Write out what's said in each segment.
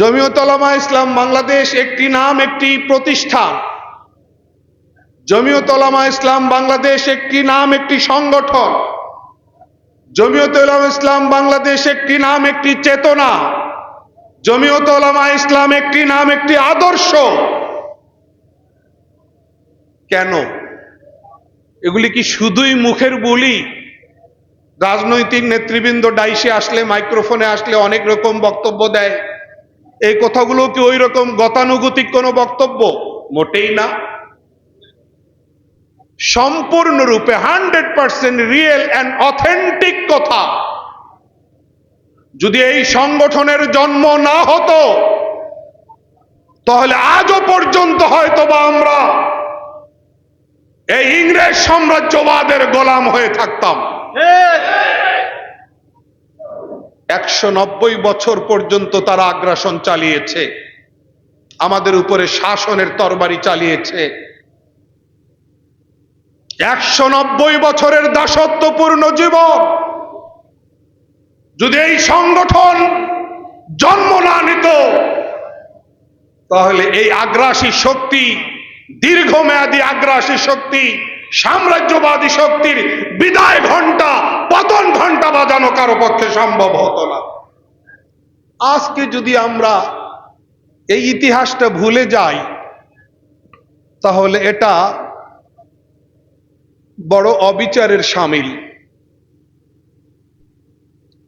জমিয়ত উলামা ইসলাম বাংলাদেশ একটি নাম, একটি প্রতিষ্ঠান। জমিয়ত উলামা ইসলাম বাংলাদেশ একটি নাম, একটি সংগঠন। জমিয়ত উলামা ইসলাম বাংলাদেশ একটি নাম, একটি চেতনা। জমিয়ত উলামা ইসলাম একটি নাম, একটি আদর্শ। কেন এগুলি কি শুধুই মুখের বুলি? রাজনৈতিক নেতৃবৃন্দ ডাইসে আসলে, মাইক্রোফোনে আসলে অনেক রকম বক্তব্য দেয়। এই কথাগুলো কি ওই রকম গতানুগতিক কোনো বক্তব্য? মোটেই না। সম্পূর্ণরূপে 100% রিয়েল অ্যান্ড অথেন্টিক কথা। যদি এই সংগঠনের জন্ম না হতো তাহলে আজও পর্যন্ত হয়তোবা আমরা এই ইংরেজ সাম্রাজ্যবাদের গোলাম হয়ে থাকতাম। 190 বছর পর্যন্ত তারা আগ্রাসন চালিয়েছে, আমাদের উপরে শাসনের তরবারি চালিয়েছে। 190 বছরের দাসত্বপূর্ণ জীবন। যদি এই সংগঠন জন্ম না নিত তাহলে এই আগ্রাসী শক্তি, দীর্ঘমেয়াদী আগ্রাসী শক্তি, সাম্রাজ্যবাদী শক্তির বিদায় ঘন্টা, পতন ঘন্টা বাজানো কারো পক্ষে সম্ভব হতো না। আজকে যদি আমরা এই ইতিহাসটা ভুলে যাই তাহলে এটা বড় অবিচারের শামিল।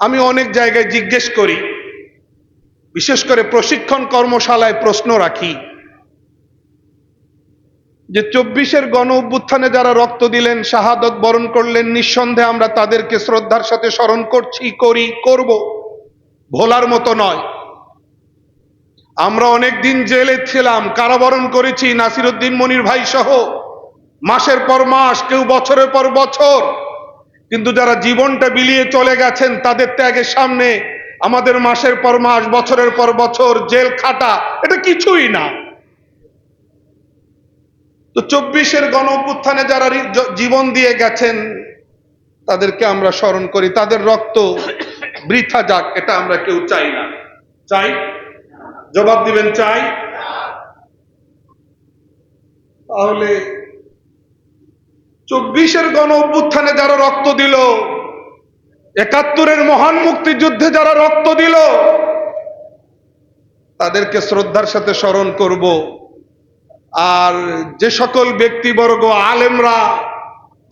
আমি অনেক জায়গায় জিজ্ঞেস করি, বিশেষ করে প্রশিক্ষণ কর্মশালায় প্রশ্ন রাখি যে 24-এর গণ অভ্যুত্থানে যারা রক্ত দিলেন, শাহাদত বরণ করলেন, নিঃসন্দেহে আমরা তাদেরকে শ্রদ্ধার সাথে স্মরণ করছি, করব, ভোলার মতো নয়। আমরা অনেক দিন জেলে ছিলাম, কারাবরণ করেছি, নাসিরউদ্দিন মনির ভাই সহ, মাসের পর মাস, কেউ বছরের পর বছর। কিন্তু যারা জীবনটা বিলিয়ে চলে গেছেন তাদের ত্যাগের সামনে আমাদের মাসের পর মাস, বছরের পর বছর জেল খাটা এটা কিছুই না। তো 24-এর গণ অভ্যুত্থানে যারা জীবন দিয়ে গেছেন তাদেরকে আমরা স্মরণ করি, তাদের রক্ত বৃথা যাক এটা আমরা কেউ চাই না। চাই? জবাব দিবেন চাই? তাহলে 24-এর গণ অভ্যুত্থানে যারা রক্ত দিল, 71-এর মহান মুক্তিযুদ্ধে যারা রক্ত দিল, তাদেরকে শ্রদ্ধার সাথে স্মরণ করব। আর যে সকল ব্যক্তিবর্গ, আলেমরা,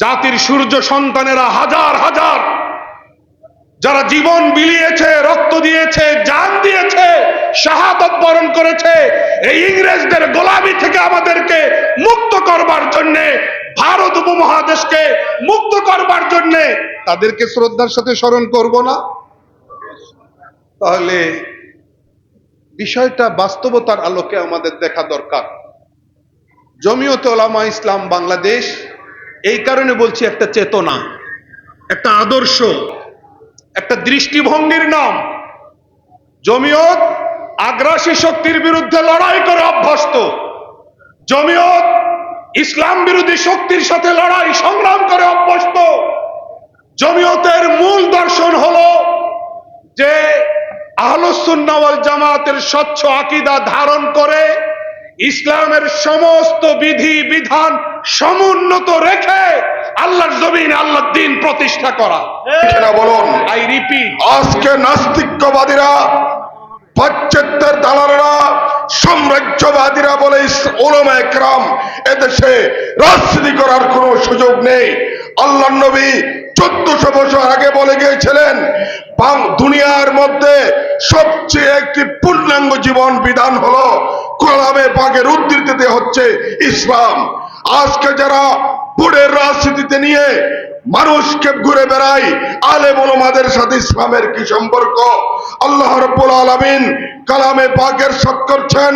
জাতির সূর্য সন্তানেরা, হাজার হাজার যারা জীবন বিলিয়েছে, রক্ত দিয়েছে, জান দিয়েছে, শাহাদত বরণ করেছে এই ইংরেজদের গোলামি থেকে আমাদেরকে মুক্ত করবার জন্য, ভারত উপমহাদেশকে মুক্ত করবার জন্য, তাদেরকে শ্রদ্ধার সাথে স্মরণ করব না? তাহলে বিষয়টা বাস্তবতার আলোকে আমাদের দেখা দরকার। জমিয়ত উলামা ইসলাম বাংলাদেশ, এই কারণে বলছি, একটা চেতনা, একটা আদর্শ, একটা দৃষ্টিভঙ্গির নাম। জমিয়ত আগ্রাসী শক্তির বিরুদ্ধে লড়াই করে অভ্যস্ত। জমিয়ত ইসলাম বিরোধী শক্তির সাথে লড়াই সংগ্রাম করে অভ্যস্ত। জমিয়তের মূল দর্শন হলো যে আহলুস সুন্নাহ ওয়াল জামাতের স্বচ্ছ আকীদা ধারণ করে ইসলামের সমস্ত বিধি বিধান সমুন্নত রেখে আল্লাহর জমিনে আল্লাহর দ্বীন প্রতিষ্ঠা করা। বলুন, আই রিপিট, আজকে নাস্তিকবাদীরা, পাশ্চাত্যের দালালরা, সাম্রাজ্যবাদীরা বলে উলামায়ে কেরাম এদেশে রাজনীতি করার কোনো সুযোগ নেই। আল্লাহর নবী 1400 বছর আগে বলে গিয়েছিলেন, দুনিয়ার মধ্যে সবচেয়ে একটি পূর্ণাঙ্গ জীবন বিধান হলো কোরআনে পাকের উদ্ধৃতিতে হচ্ছে ইসলাম। আজকে যারা বুড়ের রাজনীতিতে নিয়ে মানুষকে ঘুরে বেড়ায়, আলেম ওলামাদের সাথে ইসলামের কি সম্পর্ক? আল্লাহ রাব্বুল আলামিন কালামে পাকের সাথ করছেন,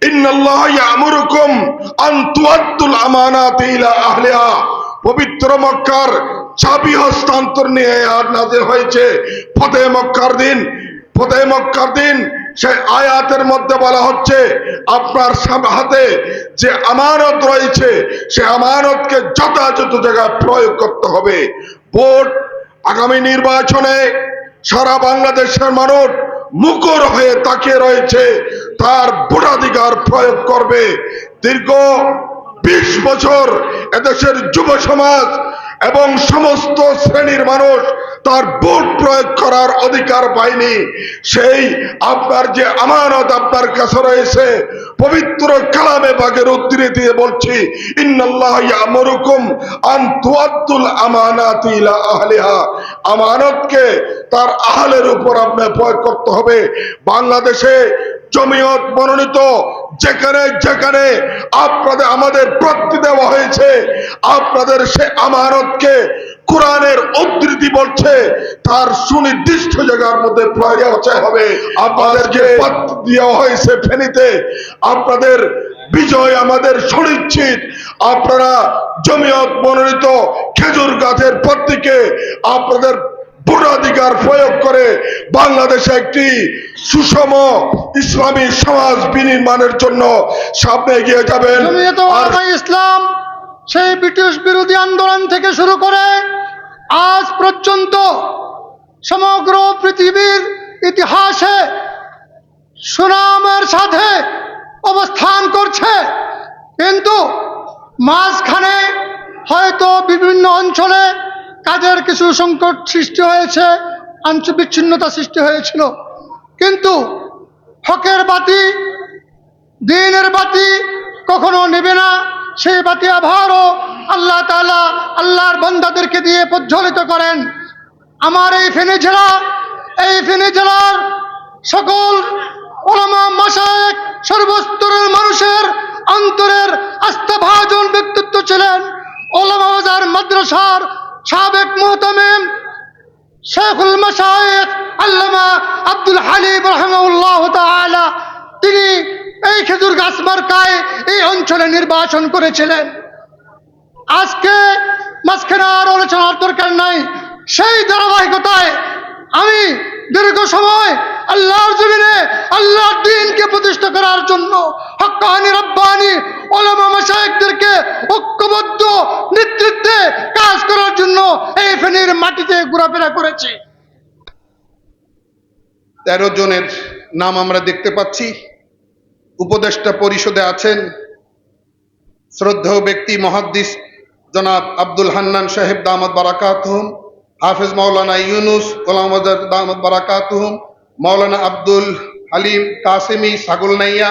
ইন্নাল্লাহা ইয়ামুরুকুম আন তুআদ্দুল আমানাতি ইলা আহলিহা। পবিত্র মক্কার চাবি হস্তান্তর নিয়ে আয়াত নাযিল হয়েছে ফতেহ মক্কার দিন। ফতেহ মক্কার দিন সেই আয়াতের মধ্যে বলা হচ্ছে, আপনার হাতে যে আমানত রয়েছে সে আমানতকে যথাযথ জায়গায় প্রয়োগ করতে হবে। ভোট, আগামী নির্বাচনে সারা বাংলাদেশের মানুষ মুখর হয়ে তাকিয়ে রয়েছে, তার ভোটাধিকার প্রয়োগ করবে। দীর্ঘ 20 বছর এদেশের যুব সমাজ এবং সমস্ত শ্রেণীর মানুষ তার ভোট প্রয়োগ করার অধিকার পায়নি। সেই আপনার যে আমানত আপনার কাছে রয়েছে, পবিত্র কালামে পাকের উদ্ধৃতি দিয়ে বলছি, ইন্নাল্লাহ ইয়ামুরুকুম আন তুআদ্দুল আমানাতি ইলা আহলিহা। আমানতকে তার আহলের উপর আপনার প্রয়োগ করতে হবে। বাংলাদেশে জমিয়ত মনোনীত যেখানে যেখানে আপনাদের আমাদের প্রার্থী দেওয়া হয়েছে, আপনাদের সে আমানতকে কোরআনের উদ্ধৃতি বলছে তার সুনির্দিষ্ট জায়গার মধ্যে প্রয়োগ হবে। আপনাদের যে প্রার্থী দেওয়া হয়েছে ফেনীতে, আপনাদের বিজয় আমাদের সুনিশ্চিত। আপনারা জমিয়ত মনোনীত খেজুর গাছের প্রার্থীকে আপনাদের ভোটাধিকার প্রয়োগ করে বাংলাদেশে একটি সুষম ইসলামী সমাজ বিনির্মাণের জন্য সামনে এগিয়ে যাবেন। জমিয়ত উলামা ইসলাম সেই ব্রিটিশ বিরোধী আন্দোলন থেকে শুরু করে আজ পর্যন্ত সমগ্র পৃথিবীর ইতিহাসে সুনামের সাথে অবস্থান করছে, কিন্তু মাঝখানে হয়তো বিভিন্ন অঞ্চলে কাজের কিছু সংকট সৃষ্টি হয়েছে, বিচ্ছিন্নতা সৃষ্টি হয়েছিল, কিন্তু হকের বাতি, দ্বীনের বাতি কখনো নেবে না। সেই বাতি আবারও আল্লাহ তাআলা আল্লাহর বান্দাদেরকে দিয়ে প্রজ্বলিত করেন। আমার এই ফেনী জেলার সকল উলামা মাশায়েখ সর্বস্তরের মানুষের অন্তরের আস্থাভাজন ব্যক্তিত্ব ছিলেন উলামা বাজার মাদ্রাসার সাবেক মুহতামিম শেখুল মাশায়েখ আল্লামা আব্দুল হালিম রাহিমাহুল্লাহ তাআলা। তিনি এই খেজুর গাছ মার্কায় এই অঞ্চলে নির্বাচন করেছিলেন। আজকে মাঝখানে আর আলোচনার দরকার নাই। সেই ধারাবাহিকতায় আমি দীর্ঘ সময় আল্লাহর জমিনে আল্লাহর দ্বীনকে প্রতিষ্ঠা করার জন্য হক্কানি রব্বানি উলামা মাশায়েখদেরকে ঐক্যবদ্ধ নেতৃত্বে কাজ করার জন্য এই ফেনীর মাটিতে ঘোরাফেরা করেছি। 13 জনের নাম আমরা দেখতে পাচ্ছি। উপদেষ্টা পরিষদে আছেন শ্রদ্ধেয় ব্যক্তি মুহাদ্দিস জনাব আব্দুল হান্নান সাহেব দামাত বারাকাতুহুম, হাফেজ মাওলানা ইউনুস গোলামবাজার দামাত বারাকাতুহুম, মাওলানা আব্দুল হালিম কাসেমি ছাগলনাইয়া,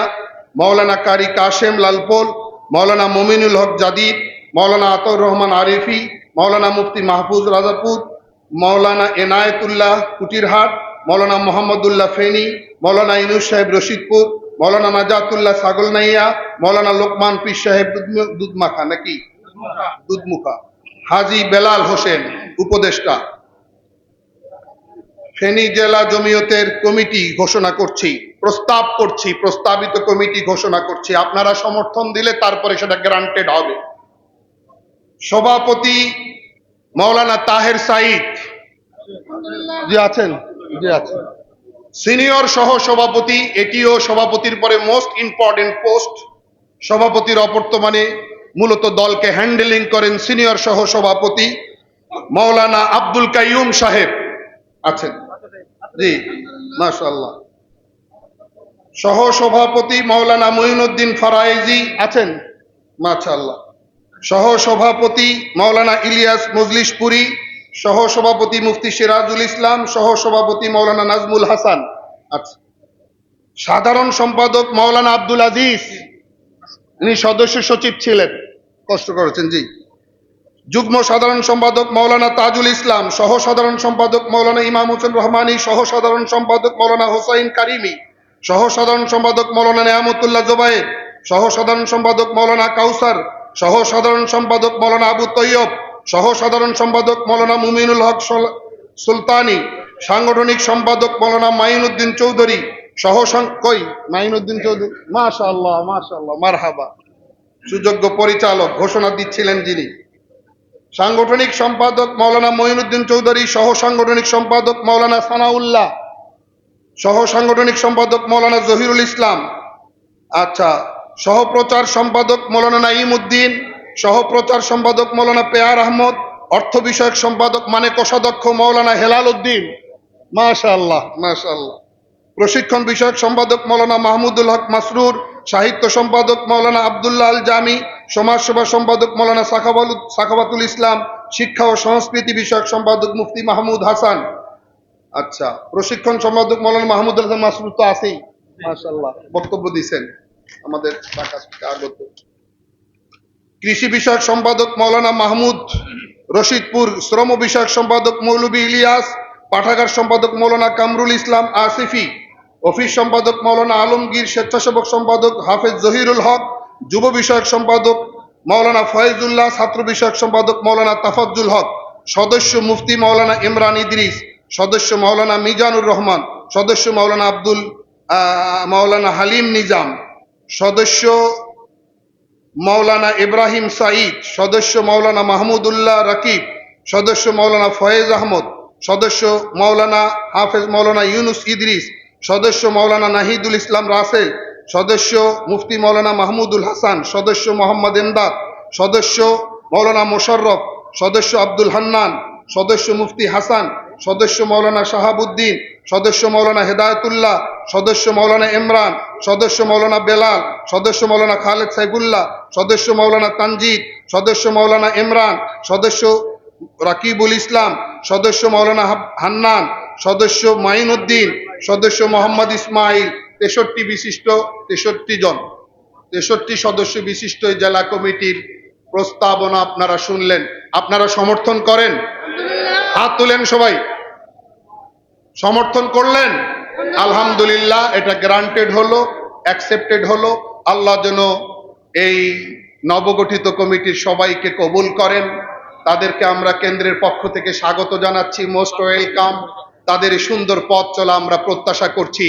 মাওলানা কারি কাশেম লালপোল, মাওলানা মুমিনুল হক জাদিদ, মাওলানা আতর রহমান আরিফি, মাওলানা মুফতি মাহফুজ রাজাপুর, মাওলানা এনায়েতুল্লাহ কুটিরহাট, মাওলানা মোহাম্মদুল্লাহ ফেনী, মাওলানা ইউনুস সাহেব রশিদপুর, মাওলানা নাজাতুল্লাহ ছাগলনাইয়া, মাওলানা লোকমান পীর সাহেব দুধমাখা নাকি দুধমুখা, হাজী বেলাল হোসেন উপদেষ্টা। ফেনী জেলা জমিয়তের কমিটি ঘোষণা করছি, প্রস্তাবিত কমিটি ঘোষণা করছি। আপনারা সমর্থন দিলে তারপরে সেটা গ্রান্টেড হবে। সভাপতি মাওলানা তাহের সাঈদ জি আছেন, জি আছেন। সিনিয়র সহ সভাপতি, এটিও সভাপতির পরে মোস্ট ইম্পর্টেন্ট পোস্ট। সভাপতির অবর্তমানে মূলত দলকে হ্যান্ডেলিং করেন সিনিয়র সহ সভাপতি মাওলানা আব্দুল কাইয়ুম সাহেব আছেন, জি মাশাআল্লাহ। সহ সভাপতি মাওলানা মুঈনুদ্দিন ফরায়েজি আছেন, মাশাআল্লাহ। সহ সভাপতি মাওলানা ইলিয়াস মজলিশপুরি, সহ সভাপতি মুফতি সিরাজুল ইসলাম, সহ সভাপতি মাওলানা নাজমুল হাসান আচ্ছা। সাধারণ সম্পাদক মাওলানা আব্দুল আজিজ, ইনি সদস্য সচিব ছিলেন, কষ্ট করেছেন, জি। যুগ্ম সাধারণ সম্পাদক মাওলানা তাজুল ইসলাম, সহ সাধারণ সম্পাদক মাওলানা ইমাম হোসেন রহমানী, সহ সাধারণ সম্পাদক মাওলানা হোসাইন কারিমি, সহ সাধারণ সম্পাদক মাওলানা নেয়ামতুল্লাহ জোবায়ের, সহ সাধারণ সম্পাদক মাওলানা কাউসার, সহ সাধারণ সম্পাদক মাওলানা আবু তৈয়ব, সহ সাধারণ সম্পাদক মাওলানা মুমিনুল হক সুলতানি, সাংগঠনিক সম্পাদক মাওলানা মাইনুদ্দিন চৌধুরী, মাইনুদ্দিন চৌধুরী, মাশাআল্লাহ মাশাআল্লাহ, মারহাবা। সুযোগ্য পরিচালক ঘোষণা দিচ্ছিলেন যিনি। সাংগঠনিক সম্পাদক মাওলানা মঈনুদ্দিন চৌধুরী, সহ সাংগঠনিক সম্পাদক মাওলানা সানাউল্লাহ, সহ সাংগঠনিক সম্পাদক মাওলানা জহিরুল ইসলাম আচ্ছা। সহ প্রচার সম্পাদক মাওলানা নাঈম উদ্দিন, সহ প্রচার সম্পাদক মাওলানা পেয়ার আহমদ, অর্থ বিষয়ক সম্পাদক মানে কোষাধ্যক্ষ মাওলানা হেলাল উদ্দিন, মাশাআল্লাহ মাশাআল্লাহ। প্রশিক্ষণ বিষয়ক সম্পাদক মৌলানা মাহমুদুল হক মাসরুর, সাহিত্য সম্পাদক মৌলানা আব্দুল্লাহ আল জামি, সমাজসেবা সম্পাদক মৌলানা সাখাওয়াতুল ইসলাম, শিক্ষা ও সংস্কৃতি বিষয়ক সম্পাদক মুফতি মাহমুদ হাসান। আচ্ছা, প্রশিক্ষণ সম্পাদক মৌলানা মাহমুদুল হাসান মাসরুর তো আছেই, মাশাআল্লাহ বক্তব্য দিয়েছেন আমাদের ঢাকা থেকে আগত। কৃষি বিষয়ক সম্পাদক মৌলানা মাহমুদ রশিদপুর, শ্রম বিষয়ক সম্পাদক মৌলভী ইলিয়াস, পাঠাগার সম্পাদক মৌলানা কামরুল ইসলাম আসিফি, অফিস সম্পাদক মৌলানা আলমগীর, স্বেচ্ছাসেবক সম্পাদক হাফেজ জহিরুল হক, যুব বিষয়ক সম্পাদক মৌলানা ফয়েজুল্লাহ, ছাত্র বিষয়ক সম্পাদক মৌলানা তাফাজ্জুল হক, সদস্য মুফতি মৌলানা ইমরান ইদ্রিস, সদস্য মৌলানা মিজানুর রহমান, সদস্য মৌলানা হালিম নিজাম, সদস্য মৌলানা ইব্রাহিম সাঈদ, সদস্য মৌলানা মাহমুদুল্লাহ রাকিব, সদস্য মৌলানা ফয়েজ আহমদ, সদস্য মৌলানা হাফেজ মৌলানা ইউনুস ইদ্রিস, সদস্য মৌলানা নাহিদুল ইসলাম রাসেল, সদস্য মুফতি মৌলানা মাহমুদুল হাসান, সদস্য মোহাম্মদ এমদাদ, সদস্য মৌলানা মোশাররফ, সদস্য আব্দুল হান্নান, সদস্য মুফতি হাসান, সদস্য মৌলানা শাহাবুদ্দিন, সদস্য মৌলানা হেদায়তুল্লাহ, সদস্য মৌলানা ইমরান, সদস্য মৌলানা বেলাল, সদস্য মৌলানা খালেদ সাইফুল্লাহ, সদস্য মৌলানা তানজিদ, সদস্য মৌলানা ইমরান, সদস্য রাকিবুল ইসলাম, সদস্য মৌলানা হান্নান, সদস্য মাইনউদ্দিন, সদস্য মোহাম্মদ ইসমাইল। 63 সদস্য বিশিষ্ট এই জেলা কমিটির প্রস্তাবনা আপনারা শুনলেন। আপনারা সমর্থন করেন? হাত তুলেন সবাই। সমর্থন করলেন? আলহামদুলিল্লাহ, এটা গ্রান্টেড হলো, অ্যাকসেপ্টেড হলো। আল্লাহ যেন এই নবগঠিত কমিটির সবাইকে কবুল করেন। তাদেরকে আমরা কেন্দ্রের পক্ষ থেকে স্বাগত জানাচ্ছি, মোস্ট ওয়েলকাম। তাদের এই সুন্দর পথ চলা আমরা প্রত্যাশা করছি।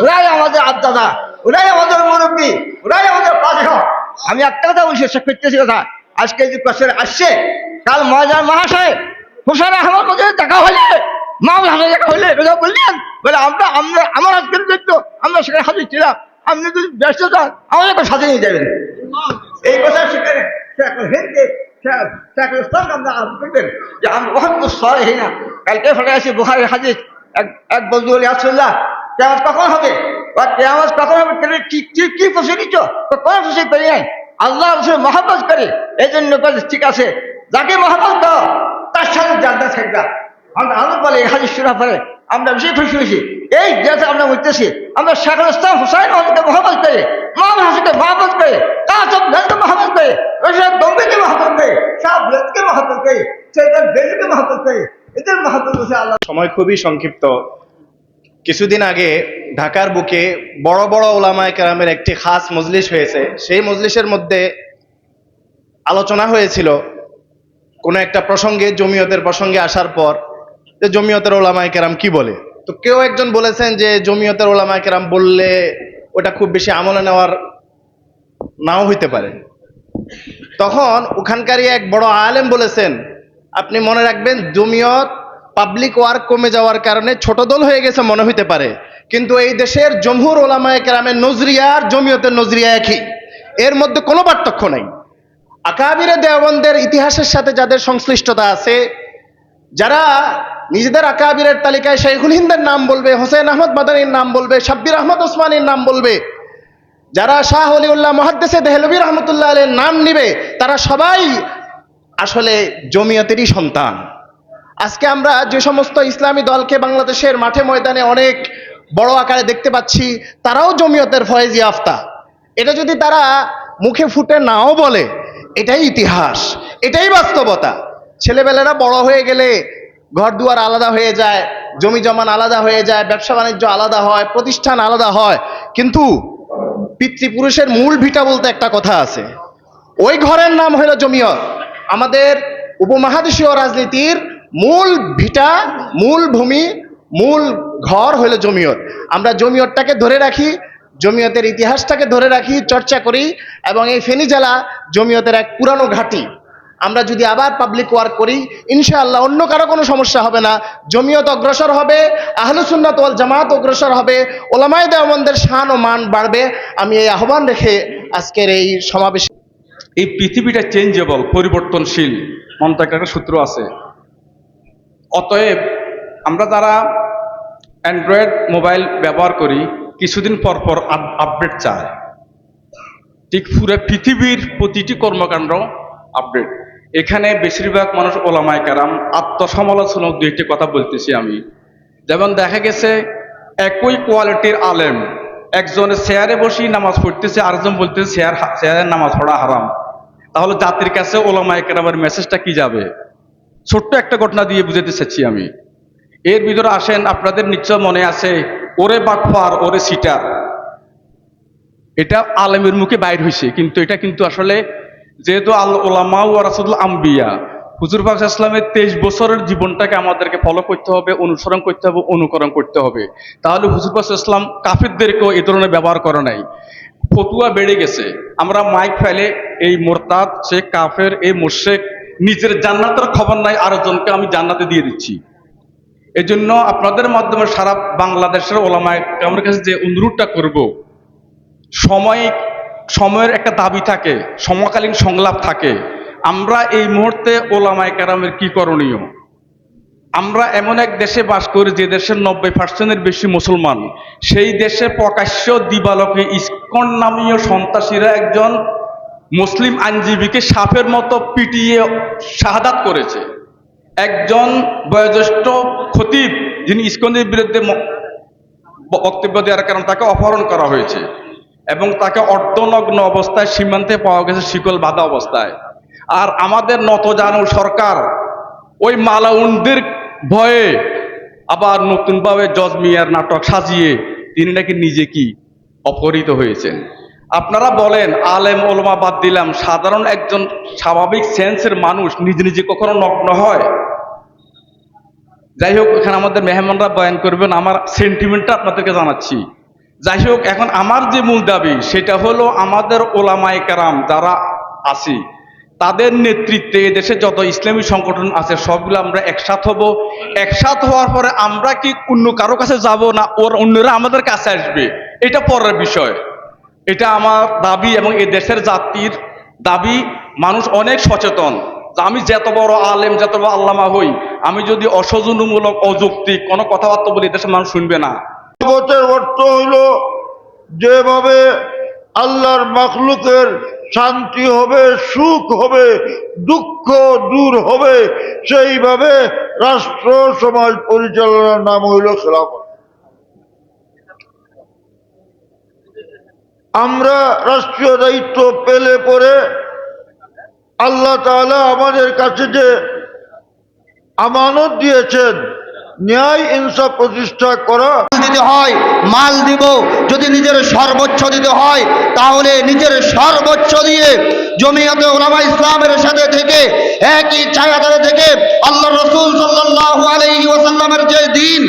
ওরাই আমাদের আব্দাদা, ওরাই আমাদের মুরব্বী, ওরাই আমাদের বাদশা। আমি একটা কথা বলছি, শেষ করতেছি কথা। আজকে যে প্রশ্ন আসছে, কাল মহাশয় হোসেন আহমদ মধ্যে দেখা হলে, মামুল হাসান দেখা হলে বললেন, বলে আমার আজকের দায়িত্ব, আমরা সেখানে হাজির ছিলাম, আপনি যদি ব্যস্ত চান আমাদেরকে সাথে নিয়ে যাবেন। এই কথা সেখানে কালকে ফলে আছি বুখারী হাদিস, এক বন্ধু বলে আসল্লাহ কেয়ামত কখন হবে, কেয়ামত কখন হবে, কি ফসে নিচ্ছ, কোনো ফসে করি নাই, আল্লাহ রসুল মহব্বত করে, এই জন্য ঠিক আছে, যাকে মহব্বত করো তার সাথে জান্নাত থাকবে। আমরা বলে এই হাদিস শোনার পরে আমরা বেশি খুশি হয়েছি। এই দেশে আমরা উঠতেছি, আমরা শেখুল ইসলাম হুসাইন আমাদেরকে মহব্বত করে, মামুল হাসানকে মহব্বত করে, কাসম গানকে মহব্বত করে, রশিদ গম্ভীরকে মহব্বত করে, শাহ বুলেটকে মহব্বত করে, সৈয়দ বেজুকে মহব্বত করে, এদের মহব্বত হচ্ছে আল্লাহ। সময় খুবই সংক্ষিপ্ত। কিছুদিন আগে ঢাকার বুকে বড় বড় ওলামায়ে কেরামের একটি খাস মজলিস হয়েছে। সেই মজলিসের মধ্যে আলোচনা হয়েছিল কোনো একটা প্রসঙ্গে, জমিয়তের প্রসঙ্গে আসার পর, যে জমিয়তের ওলামায়ে কেরাম কি বলে। তো কেউ একজন বলেছেন যে জমিয়তের ওলামায়ে কেরাম বললে ওটা খুব বেশি আমলে নেওয়ার নাও হইতে পারে। তখন ওখানকারই এক বড় আলেম বলেছেন, আপনি মনে রাখবেন, জমিয়ত পাবলিক ওয়ার্ক কমে যাওয়ার কারণে ছোট দল হয়ে গেছে মনে হইতে পারে, কিন্তু এই দেশের জমহুর ওলামায়ে কেরামের নজরিয়া আর জমিয়তের নজরিয়া একই, এর মধ্যে কোনো পার্থক্য নাই। আকাবিরে দেওবন্দের ইতিহাসের সাথে যাদের সংশ্লিষ্টতা আছে, যারা নিজেদের আকাবিরের তালিকায় শাইখুল হিন্দের নাম বলবে, হোসেন আহমদ মাদানীর নাম বলবে, শাব্বির আহমদ ওসমানীর নাম বলবে, যারা শাহ ওলিউল্লাহ মুহাদ্দিসে দেহলভী রহমতুল্লাহ আলাইহির নাম নিবে, তারা সবাই আসলে জমিয়তেরই সন্তান। আজকে আমরা যে সমস্ত ইসলামী দলকে বাংলাদেশের মাঠে ময়দানে অনেক বড় আকারে দেখতে পাচ্ছি, তারাও জমিয়তের ফয়েজ ইয়াফতা। এটা যদি তারা মুখে ফুটে নাও বলে, এটাই ইতিহাস, এটাই বাস্তবতা। ছেলেবেলেরা বড় হয়ে গেলে ঘর দুয়ার আলাদা হয়ে যায়, জমি জমান আলাদা হয়ে যায়, ব্যবসা বাণিজ্য আলাদা হয়, প্রতিষ্ঠান আলাদা হয়, কিন্তু পিতৃপুরুষের মূল ভিটা বলতে একটা কথা আছে, ওই ঘরের নাম হলো জমিয়ত। আমাদের উপমহাদেশীয় রাজনীতির মূল ভিটা, মূল ভূমি, মূল ঘর হলো জমিয়ত। আমরা জমিয়তটাকে ধরে রাখি, জমিয়তের ইতিহাসটাকে ধরে রাখি, চর্চা করি, এবং এই ফেনী জেলা জমিয়তের এক পুরানো ঘাঁটি। আমরা যদি আবার পাবলিক ওয়ার্ক করি, ইনশাআল্লাহ অন্য কারো কোনো সমস্যা হবে না, জমিয়ত অগ্রসর হবে, আহলুস সুন্নাত ওয়াল জামাত অগ্রসর হবে, ওলামায়ে দেওবন্দের শান ও মান বাড়বে। আমি এই আহ্বান রেখে আজকের এই সমাবেশ। এই পৃথিবীটা চেঞ্জেবল, পরিবর্তনশীল, মন্ত্রকের একটা সূত্র আছে। অতএব আমরা যারা অ্যান্ড্রয়েড মোবাইল ব্যবহার করি কিছুদিন পর পর আপডেট চায়, ঠিক পুরো পৃথিবীর প্রতিটি কর্মকাণ্ড আপডেট। এখানে বেশিরভাগ মানুষ ওলামায়ে কেরাম আত্মসমালোচনার দু একটি কথা বলতেছি আমি। যেমন দেখা গেছে একই কোয়ালিটির আলেম, একজন চেয়ারে বসে নামাজ পড়তেছে, আরেকজন বলতেছে চেয়ারের নামাজ পড়া হারাম। তাহলে জাতির কাছে ওলামায়ে কেরামের মেসেজটা কি যাবে? ছোট্ট একটা ঘটনা দিয়ে বুঝাতে চাচ্ছি আমি। এর ভিতরে আসেন, আপনাদের নিশ্চয় মনে আছে ওরে বাটপার ওরে সিটার, এটা আলেমের মুখে বাইর হয়েছে, কিন্তু এটা কিন্তু আসলে যেহেতু ওলামা ও রাসূলুল আম্বিয়া হুজুর পাক সাল্লাল্লাহু আলাইহি ওয়াসাল্লামের 23 বছরের জীবনটাকে আমাদেরকে ফলো করতে হবে, অনুসরণ করতে হবে, অনুকরণ করতে হবে। তাহলে হুজুর পাক সাল্লাল্লাহু আলাইহি ওয়াসাল্লাম কাফিরদেরকেও এই ধরনের ব্যবহার করে নাই। ফতুয়া বেড়ে গেছে, আমরা মাইক ফেলে এই মোরতাদ, সে কাফের, এই মুশরিক, নিজের জান্নাতের খবর নাই, আরেকজনকে আমি জান্নাতে দিয়ে দিচ্ছি। এই জন্য আপনাদের মাধ্যমে সারা বাংলাদেশের ওলামায়ে কেরামের কাছে যে অনুরোধটা করব, সময়ের একটা দাবি থাকে, সমকালীন সংলাপ থাকে। আমরা এই মুহূর্তে ওলামায়ে কেরামের কি করণীয়? আমরা এমন এক দেশে বাস করি যে দেশের 90% বেশি মুসলমান। সেই দেশে প্রকাশ্য দিবালোকে ইসকন নামীয় সন্ত্রাসীরা একজন মুসলিম আইনজীবীকে সাপের মতো পিটিয়ে শাহাদাত করেছে। একজন বয়োজ্যেষ্ঠ খতিব যিনি ইসকনের বিরুদ্ধে বক্তব্য দেওয়ার কারণে তাকে অপহরণ করা হয়েছে এবং তাকে অর্ধনগ্ন অবস্থায় সীমান্তে পাওয়া গেছে শিকল বাঁধা অবস্থায়। আর আমাদের নতজানু সরকার ওই মালাউনদের ভয়ে আবার নতুনভাবে জজ মিয়ার নাটক সাজিয়ে তিনি নাকি নিজে কি অপহৃত হয়েছেন। আপনারা বলেন, আলেম ওলামা বাদ দিলাম, সাধারণ একজন স্বাভাবিক সেন্সের মানুষ নিজে নিজে কখনো নগ্ন হয়? যাই হোক, এখানে আমাদের মেহমানরা বয়ান করবেন, আমার সেন্টিমেন্টটা আপনাদেরকে জানাচ্ছি। যাই হোক, এখন আমার যে মূল দাবি সেটা হলো আমাদের ওলামায়ে কেরাম যারা আছি তাদের নেতৃত্বে দেশে যত ইসলামী সংগঠন আছে সবগুলো আমরা একসাথ হব। একসাথ হওয়ার পরে আমরা কি অন্য কারো কাছে যাব না অন্যরা আমাদের কাছে আসবে, এটা পরের বিষয়। এটা আমার দাবি এবং এই দেশের জাতির দাবি। মানুষ অনেক সচেতন। আমি যত বড় আলেম, যত বড় আল্লামা হই, আমি যদি অসৌজন্যমূলক অযৌক্তিক কোনো কথাবার্তা বলি দেশের মানুষ শুনবে না। জগতের অর্থ হইল যেভাবে আল্লাহর মাখলুকের শান্তি হবে, সুখ হবে, দুঃখ দূর হবে, সেইভাবে রাষ্ট্র সমাজ পরিচালনার নাম হইল খেলাফত। আমরা রাষ্ট্রীয় দায়িত্ব পেলে পরে আল্লাহ তাআলা আমাদের কাছে যে আমানত দিয়েছেন ন্যায় ইনসাফ প্রতিষ্ঠা করা, দিতে হয় মাল দিব, যদি নিজের সর্বোচ্চ দিতে হয় তাহলে নিজের সর্বোচ্চ দিয়ে জমিয়তে উলামা ইসলামের সাথে থেকে একই ছায়াতলে থেকে আল্লাহ রাসূল সাল্লাল্লাহু আলাইহি ওয়াসাল্লামের যে দিন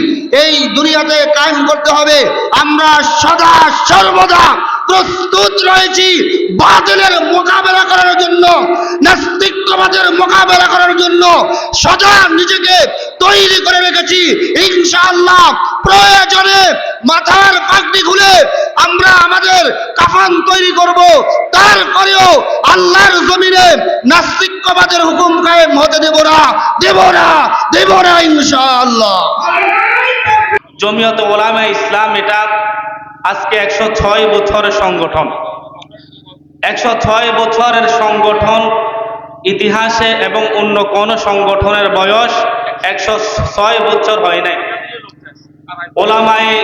এই দুনিয়াতে কায়েম করতে হবে। আমরা সদা সর্বদা প্রস্তুত রয়েছি বাতিলের মোকাবেলা করার জন্য, নাস্তিকবাদের মোকাবেলা করার জন্য সদা নিজেকে তৈরি করে রেখেছি। ইনশাআল্লাহ প্রয়োজনে মাথার পাগড়ি খুলে আমরা আমাদের কাফন তৈরি করব, তারপরেও আল্লাহর জমিনে নাস্তিকবাদের হুকুম কায়েম হতে দেব না, দেব না, দেব না ইনশাআল্লাহ। জমিয়তে উলামা ইসলাম এটা আজকে 106 বছরের সংগঠন। 106 বছরের সংগঠন ইতিহাসে এবং অন্য কোন সংগঠনের বয়স 106 বছর হয় নাই। উলামায়ে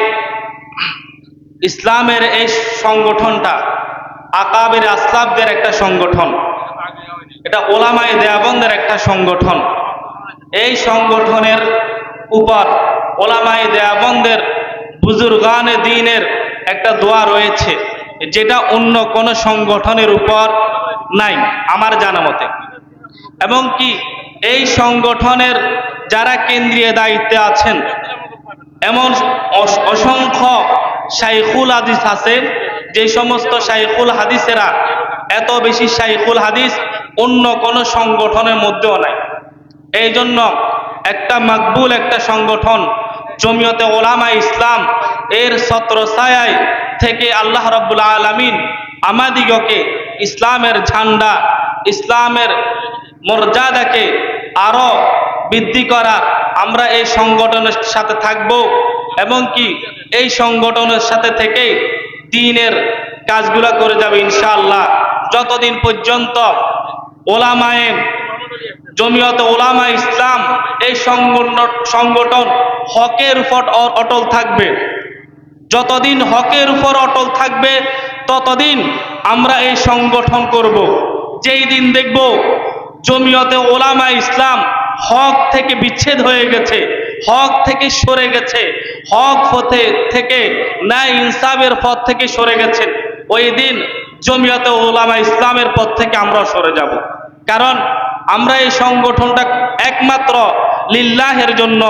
ইসলামের এই সংগঠনটা আকাবির আসলাফদের একটা সংগঠন, এটা উলামায়ে দেওবন্দের একটা সংগঠন। এই সংগঠনের উপর উলামায়ে দেওবন্দের বুজুর্গানে দ্বীনের একটা দোয়া রয়েছে, যেটা অন্য কোন সংগঠনের উপর নাই আমার জানা মতে। এবং কি এই সংগঠনের যারা কেন্দ্রীয় দায়িত্বে আছেন এমন অসংখ্য শাইখুল হাদিস আছে, যে সমস্ত শাইখুল হাদিসেরা এত বেশি শাইখুল হাদিস অন্য কোন সংগঠনের মধ্যেও নাই। এই জন্য একটা মাকবুল একটা সংগঠন জমিয়তে উলামা ইসলাম এর ছত্রছায়ায় থেকে আল্লাহ রাব্বুল আলামিন আমাদিগকে ইসলামের ঝান্ডা, ইসলামের মর্যাদাকে আরো বৃদ্ধি করার আমরা এই সংগঠনের সাথে থাকব এবং কি এই সংগঠনের সাথে থেকে দ্বীনের কাজগুলো করে যাবে ইনশাআল্লাহ। যতদিন পর্যন্ত ওলামায়ে জমিয়তে ওলামা ইসলাম এই সংগঠন হকের উপর অটল থাকবে, যতদিন হকের উপর অটল থাকবে ততদিন আমরা এই সংগঠন করব। যেই দিন দেখব জমিয়তে ওলামা ইসলাম হক থেকে বিচ্ছেদ হয়ে গেছে, হক থেকে সরে গেছে, হক পথে থেকে ন্যায় ইনসাফের পথ থেকে সরে গেছেন, ওই দিন জমিয়তে ওলামা ইসলামের পথ থেকে আমরা সরে যাব। কারণ আমরা এই সংগঠনটা একমাত্র লিল্লাহের জন্য,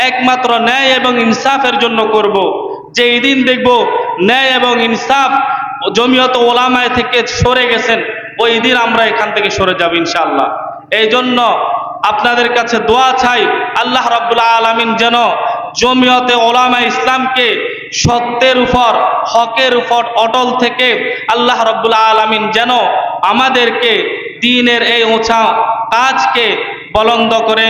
একমাত্র ন্যায় এবং ইনসাফের জন্য করব। যেই দিন দেখব ন্যায় এবং ইনসাফ জমিয়ত ওলামায় থেকে সরে গেছেন, ওই দিন আমরা এখান থেকে সরে যাব ইনশাআল্লাহ। এই জন্য আপনাদের কাছে দোয়া চাই, আল্লাহ রাব্বুল আলামিন যেন জমিয়তে ওলামা ইসলামকে সত্যের উপর হকের উপর অটল থেকে আল্লাহ রাব্বুল আলামিন যেন আমাদেরকে দ্বীনের এই উঁচা কাজকে বলন্দ করে